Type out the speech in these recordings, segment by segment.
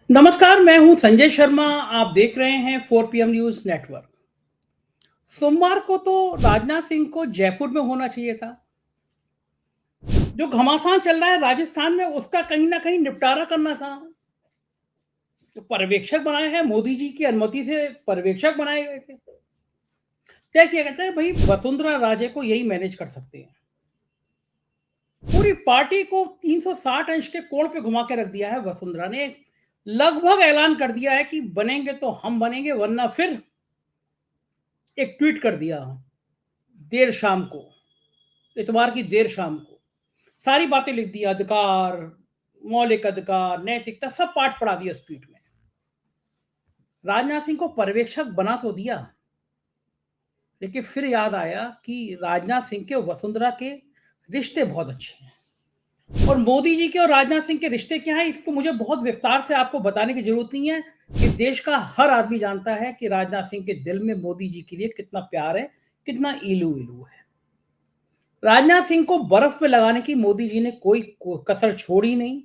नमस्कार, मैं हूं संजय शर्मा। आप देख रहे हैं 4 PM न्यूज नेटवर्क। सोमवार को तो राजनाथ सिंह को जयपुर में होना चाहिए था। जो घमासान चल रहा है राजस्थान में, उसका कहीं ना कहीं निपटारा करना था। जो पर्यवेक्षक बनाए हैं, मोदी जी की अनुमति से पर्यवेक्षक बनाए गए थे। क्या किया कहते हैं भाई, वसुंधरा राजे को यही मैनेज कर सकते हैं। पूरी पार्टी को 360 अंश के कोण पे घुमा के रख दिया है वसुंधरा ने। लगभग ऐलान कर दिया है कि बनेंगे तो हम बनेंगे, वरना फिर एक ट्वीट कर दिया देर शाम को, इतवार की देर शाम को। सारी बातें लिख दी, अधिकार, मौलिक अधिकार, नैतिकता, सब पाठ पढ़ा दिया उस ट्वीट में। राजनाथ सिंह को पर्यवेक्षक बना तो दिया, लेकिन फिर याद आया कि राजनाथ सिंह के वसुंधरा के रिश्ते बहुत अच्छे हैं। और मोदी जी के और राजनाथ सिंह के रिश्ते क्या है, इसको मुझे बहुत विस्तार से आपको बताने की जरूरत नहीं है। कि देश का हर आदमी जानता है कि राजनाथ सिंह के दिल में मोदी जी के लिए कितना प्यार है, कितना इलू इलू है। राजनाथ सिंह को बर्फ पे लगाने की मोदी जी ने कोई कसर छोड़ी नहीं।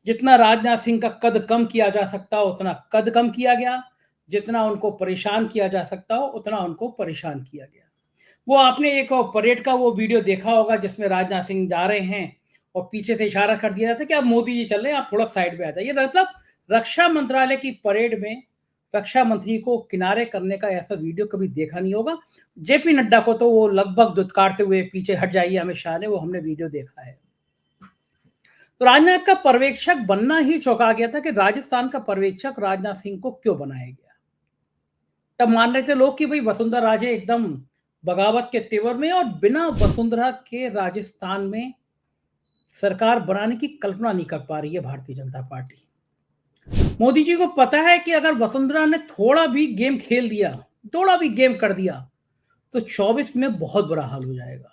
जितना राजनाथ सिंह का कद कम किया जा सकता हो उतना कद कम किया गया, जितना उनको परेशान किया जा सकता हो उतना उनको परेशान किया गया। वो आपने एक परेड का वो वीडियो देखा होगा जिसमें राजनाथ सिंह जा रहे हैं और पीछे से इशारा कर दिया जाता है कि आप मोदी जी चल रहे हैं, आप थोड़ा साइड में आ जाइए। मतलब रक्षा मंत्रालय की परेड में रक्षा मंत्री को किनारे करने का ऐसा वीडियो कभी देखा नहीं होगा। जेपी नड्डा को तो वो लगभग दुत्कारते हुए पीछे हट जाइए अमित शाह ने, वो हमने वीडियो देखा है। तो राजनाथ का पर्यवेक्षक बनना ही चौंका गया था कि राजस्थान का पर्यवेक्षक राजनाथ सिंह को क्यों बनाया गया। तब मान रहे थे लोग कि भाई वसुंधरा राजे एकदम बगावत के तेवर में, और बिना वसुंधरा के राजस्थान में सरकार बनाने की कल्पना नहीं कर पा रही है भारतीय जनता पार्टी। मोदी जी को पता है कि अगर वसुंधरा ने थोड़ा भी गेम खेल दिया, थोड़ा भी गेम कर दिया, तो 24 में बहुत बुरा हाल हो जाएगा।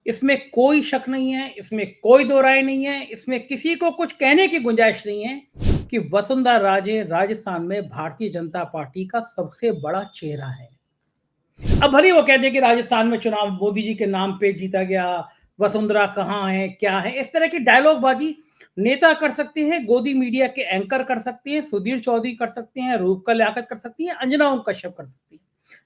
इसमें कोई शक नहीं है, इसमें कोई दो राय नहीं है, इसमें किसी को कुछ कहने की गुंजाइश नहीं है कि वसुंधरा राजे राजस्थान में भारतीय जनता पार्टी का सबसे बड़ा चेहरा है। अब भले वो कहते हैं कि राजस्थान में चुनाव मोदी जी के नाम पे जीता गया, वसुंधरा कहाँ है, क्या है, इस तरह की डायलॉग बाजी नेता कर सकते हैं, गोदी मीडिया के एंकर कर सकते हैं, सुधीर चौधरी कर सकते हैं, रूपका लियाकत कर सकती है, अंजना ओम कश्यप कर सकती है।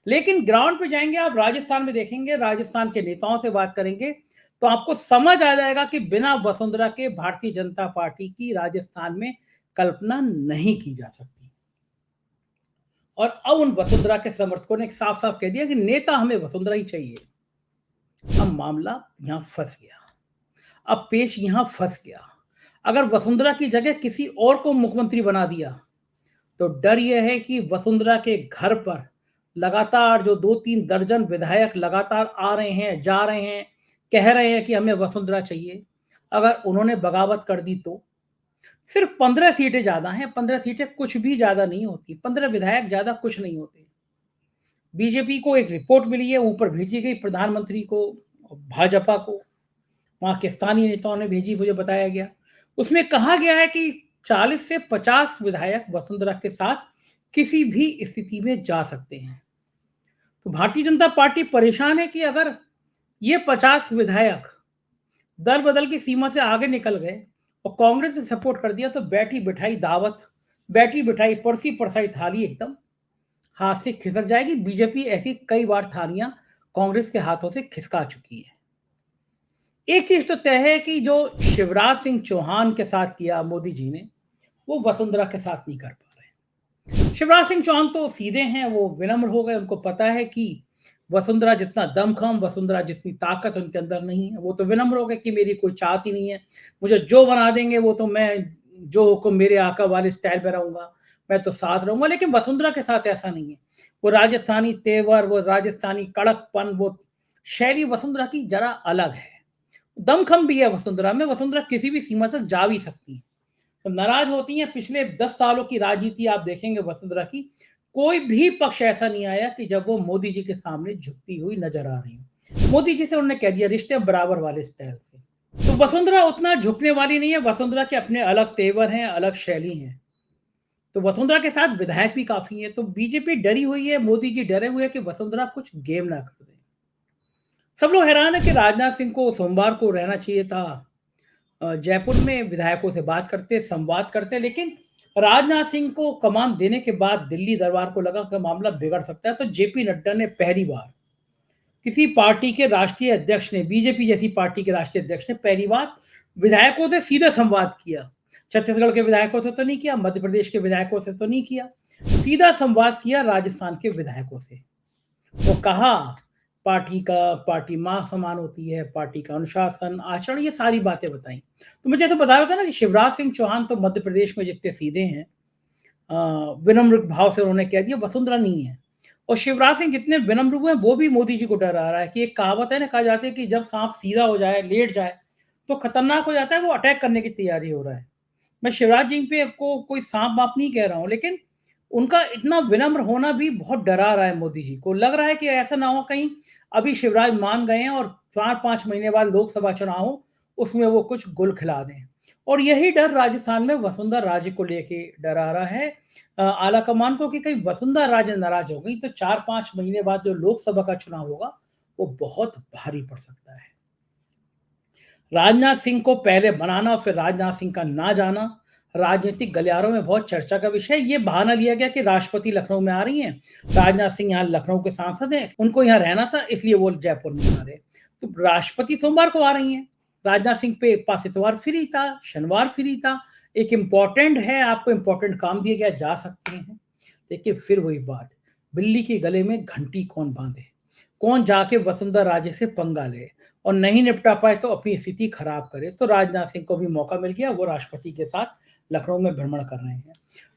लेकिन ग्राउंड पे जाएंगे आप, राजस्थान में देखेंगे, राजस्थान के नेताओं से बात करेंगे, तो आपको समझ आ जाएगा कि बिना वसुंधरा के भारतीय जनता पार्टी की राजस्थान में कल्पना नहीं की जा सकती। और अब उन वसुंधरा के समर्थकों ने साफ साफ कह दिया कि नेता हमें वसुंधरा ही चाहिए। अब मामला यहां फंस गया, अब पेच यहां फंस गया। अगर वसुंधरा की जगह किसी और को मुख्यमंत्री बना दिया, तो डर यह है कि वसुंधरा के घर पर लगातार जो 2-3 दर्जन विधायक लगातार आ रहे हैं, जा रहे हैं, कह रहे हैं कि हमें वसुंधरा चाहिए, अगर उन्होंने बगावत कर दी तो सिर्फ 15 सीटें ज्यादा हैं, 15 सीटें कुछ भी ज्यादा नहीं होती, 15 विधायक ज्यादा कुछ नहीं होते। बीजेपी को एक रिपोर्ट मिली है, ऊपर भेजी गई प्रधानमंत्री को, भाजपा को, वहां के स्थानीय नेताओं ने भेजी, मुझे बताया गया। उसमें कहा गया है कि 40 से 50 विधायक वसुंधरा के साथ किसी भी स्थिति में जा सकते हैं। तो भारतीय जनता पार्टी परेशान है कि अगर ये 50 विधायक दल बदल की सीमा से आगे निकल गए और कांग्रेस ने सपोर्ट कर दिया, तो बैठी बिठाई दावत, बैठी बिठाई परसी परसाई थाली एकदम हाथ से खिसक जाएगी। बीजेपी ऐसी कई बार थालियां कांग्रेस के हाथों से खिसका चुकी है। एक चीज तो तय है कि जो शिवराज सिंह चौहान के साथ किया मोदी जी ने, वो वसुंधरा के साथ नहीं कर पा रहे। शिवराज सिंह चौहान तो सीधे हैं, वो विनम्र हो गए, उनको पता है कि वसुंधरा जितना दमखम, वसुंधरा जितनी ताकत उनके अंदर नहीं है। वो तो विनम्र हो गए कि मेरी कोई चाहत ही नहीं है, मुझे जो बना देंगे वो तो मैं, जो हुक्म मेरे आका वाले स्टाइल में रहूंगा, मैं तो साथ रहूंगा। लेकिन वसुंधरा के साथ ऐसा नहीं है। वो राजस्थानी तेवर, वो राजस्थानी कड़कपन, वो शैली वसुंधरा की जरा अलग है। दमखम भी है वसुंधरा में, वसुंधरा किसी भी सीमा तक जा भी सकती है। तो नाराज होती हैं। पिछले 10 सालों की राजनीति आप देखेंगे वसुंधरा की, कोई भी पक्ष ऐसा नहीं आया कि जब वो मोदी जी के सामने झुकती हुई नजर आ रही हो। मोदी जी से उन्होंने कह दिया रिश्ते बराबर वाले स्टाइल से। तो वसुंधरा उतना झुकने वाली नहीं है, वसुंधरा के अपने अलग तेवर हैं, अलग शैली हैं। तो वसुंधरा के साथ विधायक भी काफी है। तो बीजेपी डरी हुई है, मोदी जी डरे हुए हैं कि वसुंधरा कुछ गेम ना कर दे। सब लोग हैरान है कि राजनाथ सिंह को सोमवार को रहना चाहिए था जयपुर में, विधायकों से बात करते, संवाद करते, लेकिन राजनाथ सिंह को कमान देने के बाद दिल्ली दरबार को लगा कि मामला बिगड़ सकता है, तो जेपी नड्डा ने पहली बार किसी पार्टी के राष्ट्रीय अध्यक्ष ने, बीजेपी जैसी पार्टी के राष्ट्रीय अध्यक्ष ने पहली बार विधायकों से सीधे संवाद किया। छत्तीसगढ़ के विधायकों से तो नहीं किया, मध्य प्रदेश के विधायकों से तो नहीं किया, सीधा संवाद किया राजस्थान के विधायकों से। वो कहा पार्टी माँ समान होती है, पार्टी का अनुशासन, आचरण, ये सारी बातें बताई। तो मैं जैसे बता रहा था ना कि शिवराज सिंह चौहान तो मध्य प्रदेश में जितने सीधे हैं, विनम्र भाव से उन्होंने कह दिया वसुंधरा नहीं है। और शिवराज सिंह जितने विनम्र हुए हैं वो भी मोदी जी को डरा रहा है कि एक कहावत है ना, कहा जाता है कि जब सांप सीधा हो जाए, लेट जाए तो खतरनाक हो जाता है, वो अटैक करने की तैयारी हो रहा है। मैं शिवराज सिंह पे को कोई सांप बाप नहीं कह रहा हूँ, लेकिन उनका इतना विनम्र होना भी बहुत डरा रहा है मोदी जी को। लग रहा है कि ऐसा ना हो कहीं अभी शिवराज मान गए हैं और 4-5 महीने बाद लोकसभा चुनाव हो, उसमें वो कुछ गुल खिला दें। और यही डर राजस्थान में वसुंधरा राजे को लेके डरा रहा है आला कमान को कि कहीं वसुंधरा राजे नाराज हो गई तो 4-5 महीने बाद जो लोकसभा का चुनाव होगा वो बहुत भारी पड़ सकता है। राजनाथ सिंह को पहले बनाना और फिर राजनाथ सिंह का ना जाना राजनीतिक गलियारों में बहुत चर्चा का विषय। ये बहाना लिया गया कि राष्ट्रपति लखनऊ में आ रही हैं, राजनाथ सिंह यहाँ लखनऊ के सांसद हैं, उनको यहाँ रहना था इसलिए वो जयपुर नहीं आ रहे। तो राष्ट्रपति सोमवार को आ रही हैं, राजनाथ सिंह पे एक पास इतवार फ्री था, शनिवार फ्री था, एक इम्पोर्टेंट है, आपको इम्पोर्टेंट काम दिया गया, जा सकते हैं। देखिए फिर वही बात, बिल्ली के गले में घंटी कौन बांधे, कौन जाके वसुंधरा राजे से पंगा ले और नहीं निपटा पाए तो अपनी स्थिति खराब करे। तो राजनाथ सिंह को भी मौका मिल गया, वो राष्ट्रपति के साथ लखनऊ में भ्रमण कर रहे हैं।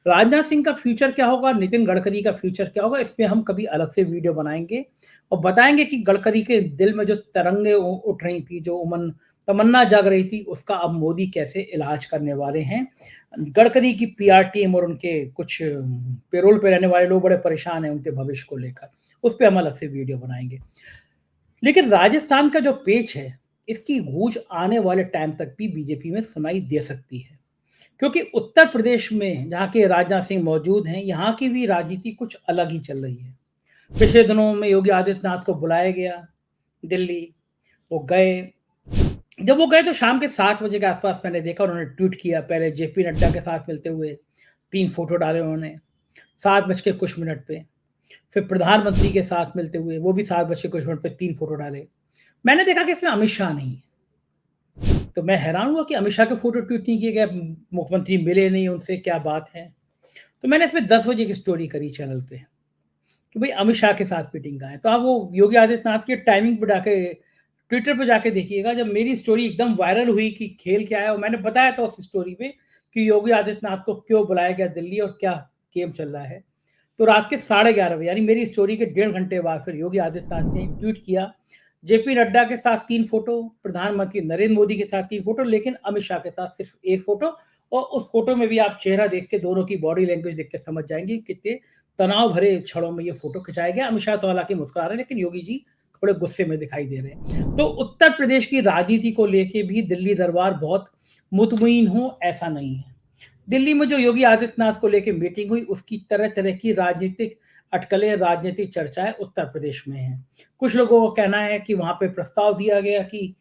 राजनाथ सिंह का फ्यूचर क्या होगा, नितिन गडकरी का फ्यूचर क्या होगा, इसमें हम कभी अलग से वीडियो बनाएंगे और बताएंगे कि गडकरी के दिल में जो तरंगे उठ रही थी, जो उमन तमन्ना जाग रही थी, उसका अब मोदी कैसे इलाज करने वाले हैं। गडकरी की पीआर टीम और उनके कुछ पेरोल पे रहने वाले लोग बड़े परेशान हैं उनके भविष्य को लेकर, उस पर हम अलग से वीडियो बनाएंगे। लेकिन राजस्थान का जो पेच है, इसकी गूंज आने वाले टाइम तक भी बीजेपी में सुनाई दे सकती है, क्योंकि उत्तर प्रदेश में जहाँ के राजनाथ सिंह मौजूद हैं, यहाँ की भी राजनीति कुछ अलग ही चल रही है। पिछले दिनों में योगी आदित्यनाथ को बुलाया गया दिल्ली, वो गए। जब वो गए तो शाम के 7 बजे के आसपास मैंने देखा उन्होंने ट्वीट किया, पहले जेपी नड्डा के साथ मिलते हुए 3 फोटो डाले उन्होंने 7 बज के कुछ मिनट पे, फिर प्रधानमंत्री के साथ मिलते हुए वो भी 7 बज के कुछ मिनट पे 3 फोटो डाले। मैंने देखा कि इसमें अमित शाह नहीं है, तो मैं हैरान हुआ कि अमित शाह के फोटो ट्वीट नहीं किए गए, मुख्यमंत्री मिले नहीं उनसे, क्या बात है। तो मैंने इसमें 10 बजे की स्टोरी करी चैनल पे कि भाई अमित शाह के साथ मीटिंग का है, तो आप वो योगी आदित्यनाथ की टाइमिंग पे जाके ट्विटर पे जाके देखिएगा, जब मेरी स्टोरी एकदम वायरल हुई कि खेल क्या है, और मैंने बताया था उस स्टोरी पे कि योगी आदित्यनाथ को क्यों बुलाया गया दिल्ली और क्या गेम चल रहा है। तो रात के 11:30 बजे, यानी मेरी स्टोरी के 1.5 घंटे बाद फिर योगी आदित्यनाथ ने ट्वीट किया, जेपी नड्डा के साथ 3 फोटो, प्रधानमंत्री नरेंद्र मोदी के साथ 3 फोटो, लेकिन अमित शाह के साथ सिर्फ 1 फोटो। और उस फोटो में भी आप चेहरा देख के, दोनों की बॉडी लैंग्वेज देख के समझ जाएंगे कितने तनाव भरे क्षणों में ये फोटो खिंचाया गया। अमित शाह तो हालांकि मुस्कुरा रहे हैं, लेकिन योगी जी थोड़े गुस्से में दिखाई दे रहे हैं। तो उत्तर प्रदेश की राजनीति को लेके भी दिल्ली दरबार बहुत मुतमईन हो ऐसा नहीं है। दिल्ली में जो योगी आदित्यनाथ को लेकर मीटिंग हुई, उसकी तरह तरह की राजनीतिक अटकलें, राजनीतिक चर्चाएं उत्तर प्रदेश में हैं। कुछ लोगों को कहना है कि वहां पे प्रस्ताव दिया गया कि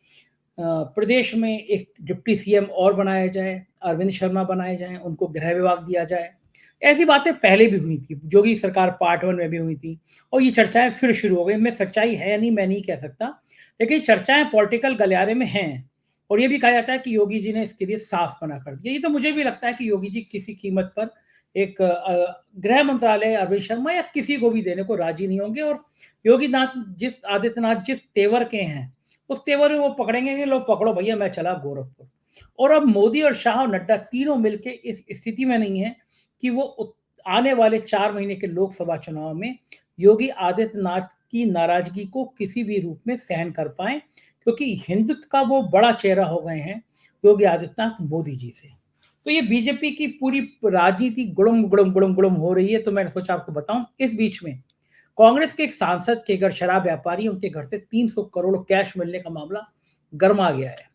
प्रदेश में एक डिप्टी सीएम और बनाया जाए, अरविंद शर्मा बनाए जाएं, उनको गृह विभाग दिया जाए। ऐसी बातें पहले भी हुई थी, योगी सरकार पार्ट 1 में भी हुई थी, और ये चर्चाएं फिर शुरू हो गई। मैं सच्चाई है या नहीं मैं नहीं कह सकता, लेकिन चर्चाएं पॉलिटिकल गलियारे में हैं। और ये भी कहा जाता है कि योगी जी ने इसके लिए साफ मना कर दिया। ये तो मुझे भी लगता है कि योगी जी किसी कीमत पर एक गृह मंत्रालय अरविंद शर्मा या किसी को भी देने को राजी नहीं होंगे। और योगी आदित्यनाथ जिस तेवर के हैं, उस तेवर में वो पकड़ेंगे कि लो पकड़ो भैया, मैं चला गोरखपुर। और अब मोदी और शाह और नड्डा तीनों मिलकर इस स्थिति में नहीं है कि वो आने वाले 4 महीने के लोकसभा चुनाव में योगी आदित्यनाथ की नाराजगी को किसी भी रूप में सहन कर पाए, क्योंकि हिंदुत्व का वो बड़ा चेहरा हो गए हैं योगी आदित्यनाथ मोदी जी से। तो ये बीजेपी की पूरी राजनीति गुड़म गुड़म गुड़म गुड़म हो रही है। तो मैंने सोचा आपको बताऊं, इस बीच में कांग्रेस के एक सांसद के घर, शराब व्यापारी, उनके घर से 300 करोड़ कैश मिलने का मामला गर्मा गया है।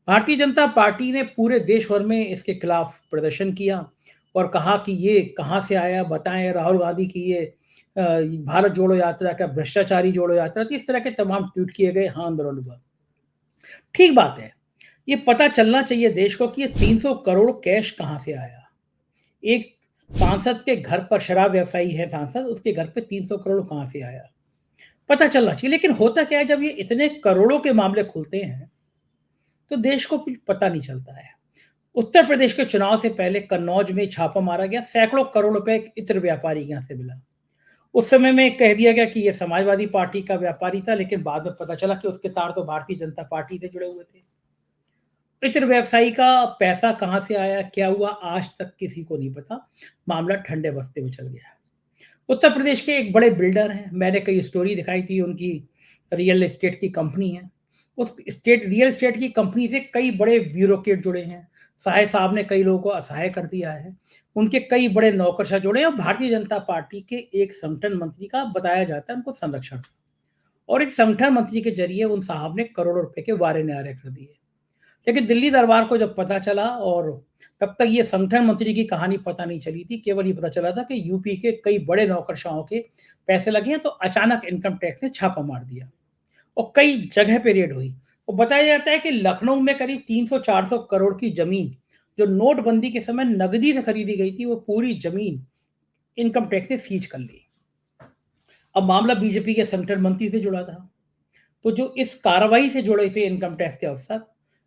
भारतीय जनता पार्टी ने पूरे देश भर में इसके खिलाफ प्रदर्शन किया और कहा कि ये कहां से आया, बताएं। राहुल गांधी की ये भारत जोड़ो यात्रा का भ्रष्टाचारी जोड़ो यात्रा थी, इस तरह के तमाम ट्वीट किए गए। हाँ आंदोलन हुआ, ठीक बात है, ये पता चलना चाहिए देश को कि ये 300 करोड़ कैश कहां से आया। एक सांसद के घर पर, शराब व्यवसायी है सांसद, उसके घर पे 300 करोड़ कहाँ से आया? पता चलना चाहिए। लेकिन होता क्या है, जब ये इतने करोड़ों के मामले खुलते हैं, तो देश को कुछ पता नहीं चलता है। उत्तर प्रदेश के चुनाव से पहले कन्नौज में छापा मारा गया, सैकड़ों करोड़ रुपए एक इत्र व्यापारी के यहाँ से मिला। उस समय में कह दिया गया कि ये समाजवादी पार्टी का व्यापारी था, लेकिन बाद में पता चला कि उसके तार तो भारतीय जनता पार्टी से जुड़े हुए थे। इत्र व्यवसायी का पैसा कहाँ से आया, क्या हुआ, आज तक किसी को नहीं पता। मामला ठंडे बस्ते में चल गया। उत्तर प्रदेश के एक बड़े बिल्डर हैं, मैंने कई स्टोरी दिखाई थी, उनकी रियल एस्टेट की कंपनी है। उस स्टेट रियल एस्टेट की कंपनी से कई बड़े ब्यूरोक्रेट जुड़े हैं। साहे साहब ने कई लोगों को असहाय कर दिया है। उनके कई बड़े नौकरशाह जुड़े हैं, और भारतीय जनता पार्टी के एक संगठन मंत्री का बताया जाता है उनको संरक्षण था। और इस संगठन मंत्री के जरिए उन साहब ने करोड़ों रुपए के वारे न्यारे कर दिए। लेकिन दिल्ली दरबार को जब पता चला, और तब तक ये संगठन मंत्री की कहानी पता नहीं चली थी, केवल ये पता चला था कि यूपी के कई बड़े नौकरशाहों के पैसे लगे हैं, तो अचानक इनकम टैक्स ने छापा मार दिया और कई जगह पे रेड हुई। और बताया जाता है कि लखनऊ में करीब 300-400 करोड़ की जमीन, जो नोटबंदी के समय नगदी से खरीदी गई थी, वो पूरी जमीन इनकम टैक्स ने सीज कर ली। अब मामला बीजेपी के संगठन मंत्री से जुड़ा था। तो जो इस कार्रवाई से जुड़े थे इनकम टैक्स के अफसर,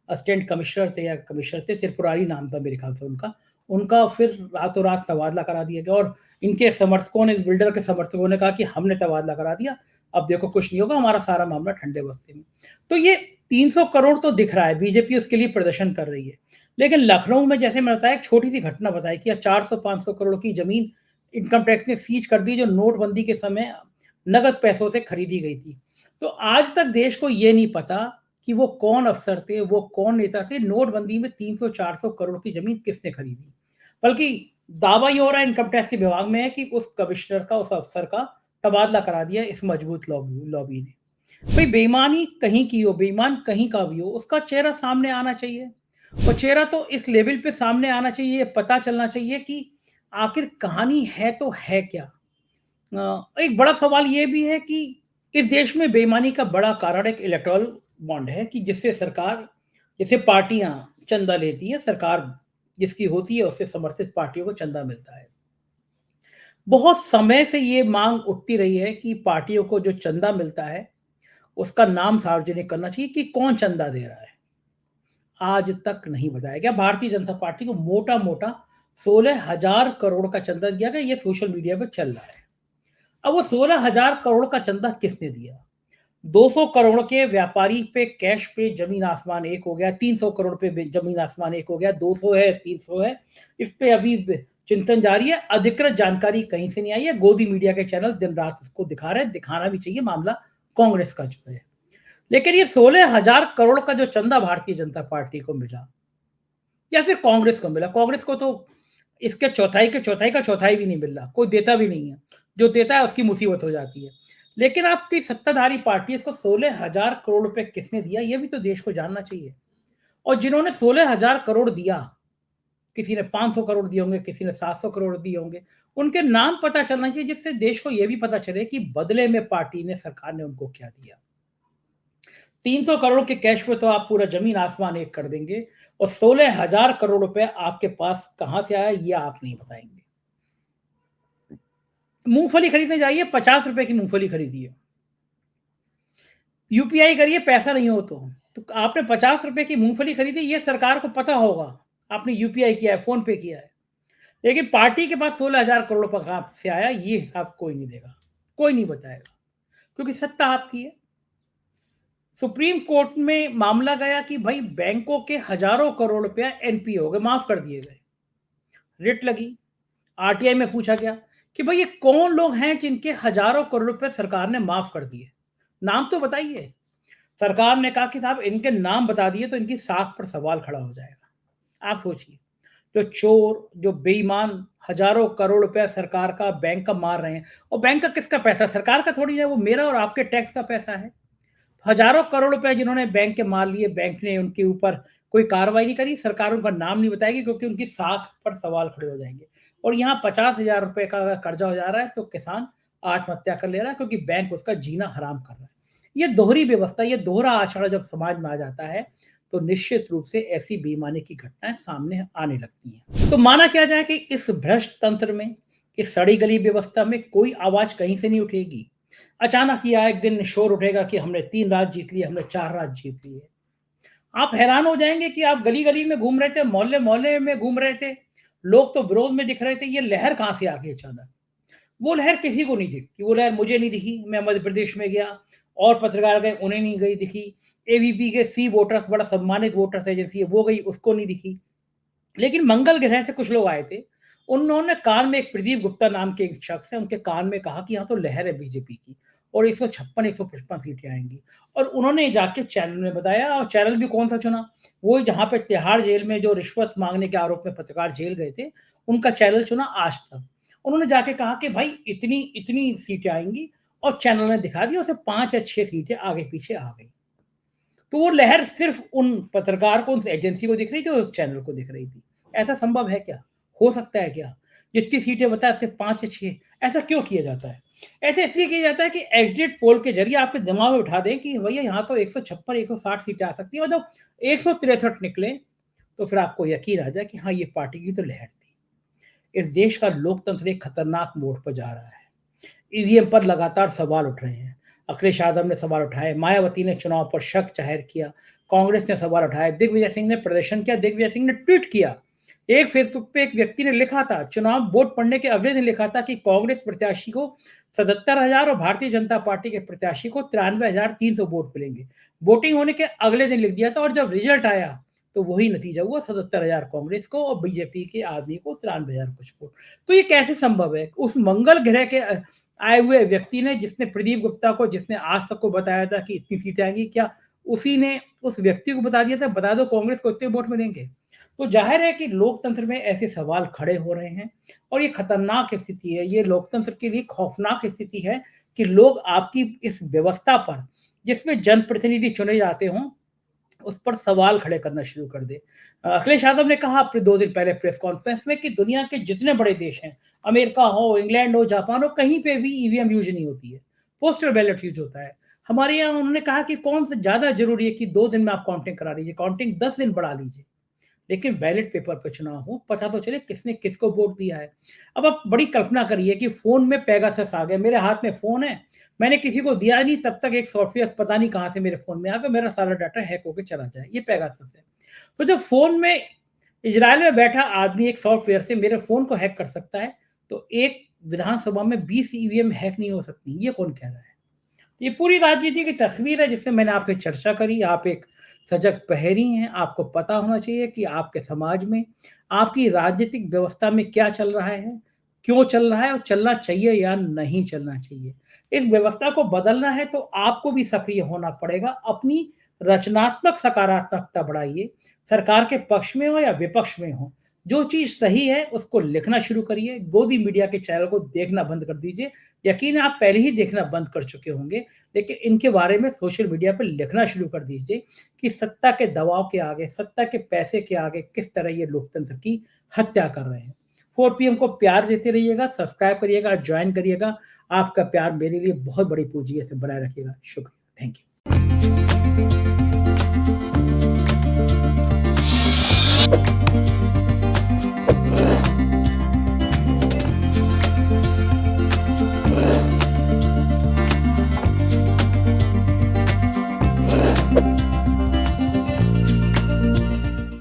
असिस्टेंट कमिश्नर थे या कमिश्नर थे, त्रिपुरारी नाम था मेरे ख्याल से उनका, उनका फिर रातों रात तबादला करा दिया गया। और इनके समर्थकों ने, इस बिल्डर के समर्थकों ने कहा कि हमने तबादला करा दिया, अब देखो कुछ नहीं होगा, हमारा सारा मामला ठंडे बस्ते में। तो ये 300 करोड़ तो दिख रहा है, बीजेपी उसके लिए प्रदर्शन कर रही है। लेकिन लखनऊ में, जैसे मैंने बताया, एक छोटी सी घटना बताई कि 400-500 करोड़ की जमीन इनकम टैक्स ने सीज कर दी, जो नोटबंदी के समय नगद पैसों से खरीदी गई थी। तो आज तक देश को ये नहीं पता कि वो कौन अफसर थे, वो कौन नेता थे, नोटबंदी में 300-400 करोड़ की जमीन किसने खरीदी। बल्कि दावा ये हो रहा है इनकम टैक्स के विभाग में है कि उस कमिश्नर का, उस अफसर का तबादला करा दिया इस मजबूत लॉबी ने। भाई बेईमानी कहीं की हो, बेईमान कहीं का भी हो, उसका चेहरा सामने आना चाहिए। और चेहरा तो इस लेवल पे सामने आना चाहिए, ये पता चलना चाहिए कि आखिर कहानी है तो है क्या। एक बड़ा सवाल ये भी है कि इस देश में बेईमानी का बड़ा कारण एक इलेक्टोरल बॉन्ड है, कि जिससे सरकार, जैसे पार्टियां चंदा लेती है, सरकार जिसकी होती है उससे समर्थित पार्टियों को चंदा मिलता है। बहुत समय से ये मांग उठती रही है कि पार्टियों को जो चंदा मिलता है उसका नाम सार्वजनिक करना चाहिए कि कौन चंदा दे रहा है। आज तक नहीं बताया गया। भारतीय जनता पार्टी को मोटा मोटा 16,000 करोड़ का चंदा दिया गया, ये सोशल मीडिया पे चल रहा है। अब वो 16,000 करोड़ का चंदा किसने दिया? 200 करोड़ के व्यापारी पे, कैश पे जमीन आसमान एक हो गया, 300 करोड़ पे जमीन आसमान एक हो गया, 200 है, 300 है, इस पे अभी चिंतन जारी है। अधिकृत जानकारी कहीं से नहीं आई है। गोदी मीडिया के चैनल दिन रात उसको दिखा रहे हैं, दिखाना भी चाहिए, मामला कांग्रेस का जो है। लेकिन ये 16,000 करोड़ का जो चंदा भारतीय जनता पार्टी को मिला या फिर कांग्रेस को मिला, कांग्रेस को तो इसके चौथाई के चौथाई का चौथाई भी नहीं मिल रहा, कोई देता भी नहीं है। जो देता है उसकी मुसीबत हो जाती है। लेकिन आपकी सत्ताधारी पार्टी, इसको 16,000 करोड़ रुपए किसने दिया, ये भी तो देश को जानना चाहिए। और जिन्होंने 16,000 करोड़ दिया, किसी ने 500 करोड़ दिए होंगे, किसी ने 700 करोड़ दिए होंगे, उनके नाम पता चलना चाहिए, जिससे देश को यह भी पता चले कि बदले में पार्टी ने, सरकार ने उनको क्या दिया। 300 करोड़ के कैश पे तो आप पूरा जमीन आसमान एक कर देंगे, और 16,000 करोड़ रुपए आपके पास कहां से आया ये आप नहीं बताएंगे। मूंगफली खरीदने जाइए, 50 रुपए की मूंगफली खरीदिए, यूपीआई करिए, पैसा नहीं हो तो आपने 50 रुपए की मूंगफली खरीदी, ये सरकार को पता होगा, आपने यूपीआई किया है, फोन पे किया है। लेकिन पार्टी के पास 16,000 करोड़ रुपए कहां से आया, ये हिसाब कोई नहीं देगा, कोई नहीं बताएगा, क्योंकि सत्ता आपकी है। सुप्रीम कोर्ट में मामला गया कि भाई बैंकों के हजारों करोड़ रुपया एनपीए हो गए, माफ कर दिए गए। रिट लगी, आरटीआई में पूछा गया कि भाई ये कौन लोग हैं जिनके हजारों करोड़ रुपए सरकार ने माफ कर दिए, नाम तो बताइए। सरकार ने कहा कि साहब इनके नाम बता दिए तो इनकी साख पर सवाल खड़ा हो जाएगा। आप सोचिए, जो चोर, जो बेईमान हजारों करोड़ रुपया सरकार का, बैंक का मार रहे हैं, और बैंक का किसका पैसा, सरकार का थोड़ी है, वो मेरा और आपके टैक्स का पैसा है। हजारों करोड़ रुपए जिन्होंने बैंक के मार लिए, बैंक ने उनके ऊपर कोई कार्रवाई नहीं करी, सरकार उनका नाम नहीं बताएगी, क्योंकि उनकी साख पर सवाल खड़े हो जाएंगे। और यहाँ 50,000 रुपए का कर्जा हो जा रहा है तो किसान आत्महत्या कर ले रहा है, क्योंकि बैंक उसका जीना हराम कर रहा है। ये दोहरी व्यवस्था, ये दोहरा आचरण जब समाज में आ जाता है, तो निश्चित रूप से ऐसी बेईमानी की घटनाएं सामने आने लगती हैं। तो माना क्या जाए कि इस भ्रष्ट तंत्र में, इस सड़ी गली व्यवस्था में कोई आवाज कहीं से नहीं उठेगी। अचानक ही एक दिन शोर उठेगा कि हमने 3 राज्य जीत लिए, हमने 4 राज्य जीत लिए। आप हैरान हो जाएंगे कि आप गली-गली में घूम रहे थे, मोहल्ले-मोहल्ले में घूम रहे थे, लोग तो विरोध में दिख रहे थे, ये लहर कहाँ से आ गई अचानक? वो लहर किसी को नहीं दिखती, वो लहर मुझे नहीं दिखी, मैं मध्य प्रदेश में गया और पत्रकार गए, उन्हें नहीं गई दिखी। एबीपी के सी वोटर्स, बड़ा सम्मानित वोटर्स एजेंसी है, वो गई, उसको नहीं दिखी। लेकिन मंगल ग्रह से कुछ लोग आए थे, उन्होंने कान में, एक प्रदीप गुप्ता नाम के एक शख्स है, उनके कान में कहा कि यहाँ तो लहर है बीजेपी की और 156 155 सीटें आएंगी। और उन्होंने जाके चैनल में बताया, और चैनल भी कौन सा चुना? वो जहाँ पे तिहाड़ जेल में जो रिश्वत मांगने के आरोप में पत्रकार जेल गए थे, उनका चैनल चुना आज तक। उन्होंने जाके कहा कि भाई इतनी इतनी सीटें आएंगी, और चैनल ने दिखा दिया, उसे 5 या 6 सीटें आगे पीछे आ गई। तो वो लहर सिर्फ उन पत्रकार को, उस एजेंसी को दिख रही थी और उस चैनल को दिख रही थी। ऐसा संभव है क्या? हो सकता है क्या? जितनी सीटें बताया सिर्फ 5 या 6, ऐसा क्यों किया जाता है? ऐसा इसलिए किया जाता है कि एग्जिट पोल के जरिए आपके दिमाग में उठा दें कि भैया यहाँ तो 156 160 सीटें आ सकती है, और जब 163 निकले तो फिर आपको यकीन आ जाए कि हाँ, ये पार्टी की तो लहर थी। इस देश का लोकतंत्र एक खतरनाक मोड़ पर जा रहा है। ईवीएम पर लगातार सवाल उठ रहे हैं। अखिलेश यादव ने सवाल उठाए, मायावती ने चुनाव पर शक जाहिर किया, कांग्रेस ने सवाल उठाए, दिग्विजय सिंह ने प्रदर्शन किया, दिग्विजय सिंह ने ट्वीट किया। एक फेसबुक पे एक व्यक्ति ने लिखा था, चुनाव वोट पड़ने के अगले दिन लिखा था कि कांग्रेस प्रत्याशी को 77,000 और भारतीय जनता पार्टी के प्रत्याशी को 93,300 वोट मिलेंगे। वोटिंग होने के अगले दिन लिख दिया था, और जब रिजल्ट आया तो वही नतीजा हुआ, 77,000 कांग्रेस को और बीजेपी के आदमी को 93,000 कुछ वोट। तो ये कैसे संभव है? उस मंगल ग्रह के आए हुए व्यक्ति ने, जिसने प्रदीप गुप्ता को, जिसने आज तक को बताया था कि इतनी सीटें आएंगी, क्या उसी ने उस व्यक्ति को बता दिया था, बता दो कांग्रेस को इतने वोट मिलेंगे? तो जाहिर है कि लोकतंत्र में ऐसे सवाल खड़े हो रहे हैं, और ये खतरनाक स्थिति है, ये लोकतंत्र के लिए खौफनाक स्थिति है कि लोग आपकी इस व्यवस्था पर, जिसमें जनप्रतिनिधि चुने जाते हों, उस पर सवाल खड़े करना शुरू कर दे। अखिलेश यादव ने कहा अपने 2 दिन पहले प्रेस कॉन्फ्रेंस में कि दुनिया के जितने बड़े देश हैं, अमेरिका हो, इंग्लैंड हो, जापान हो, कहीं पे भी ईवीएम यूज नहीं होती है, पोस्टल बैलेट यूज होता है। हमारे यहाँ उन्होंने कहा कि कौन सा ज्यादा जरूरी है कि 2 दिन में आप काउंटिंग करा लीजिए, काउंटिंग 10 दिन बढ़ा लीजिए, लेकिन बैलेट पेपर पे चुनाव हो, पता तो चले किसने किसको वोट दिया है। अब आप बड़ी कल्पना करिए कि फोन में पेगासस आ गया, मेरे हाथ में फोन है, मैंने किसी को दिया नहीं, तब तक एक सॉफ्टवेयर पता नहीं कहां से मेरे फोन में आ गया, मेरा सारा डाटा हैक होकर चला जाए, ये पेगासस है। तो जब फोन में इजराइल में बैठा आदमी एक सॉफ्टवेयर से मेरे फोन को हैक कर सकता है, तो एक विधानसभा में 20 ईवीएम हैक नहीं हो सकती, ये कौन कह रहा है? ये पूरी राजनीति की तस्वीर है, जिसमें मैंने आपसे चर्चा करी। आप एक सजग प्रहरी हैं, आपको पता होना चाहिए कि आपके समाज में, आपकी राजनीतिक व्यवस्था में क्या चल रहा है, क्यों चल रहा है, और चलना चाहिए या नहीं चलना चाहिए। इस व्यवस्था को बदलना है तो आपको भी सक्रिय होना पड़ेगा। अपनी रचनात्मक सकारात्मकता बढ़ाइए, सरकार के पक्ष में हो या विपक्ष में हो। जो चीज सही है उसको लिखना शुरू करिए। गोदी मीडिया के चैनल को देखना बंद कर दीजिए। यकीन है आप पहले ही देखना बंद कर चुके होंगे, लेकिन इनके बारे में सोशल मीडिया पर लिखना शुरू कर दीजिए कि सत्ता के दबाव के आगे, सत्ता के पैसे के आगे किस तरह ये लोकतंत्र की हत्या कर रहे हैं। 4 पीएम को प्यार देते रहिएगा, सब्सक्राइब करिएगा, ज्वाइन करिएगा। आपका प्यार मेरे लिए बहुत बड़ी पूंजी है, इसे बनाए रखिएगा। शुक्रिया, थैंक यू।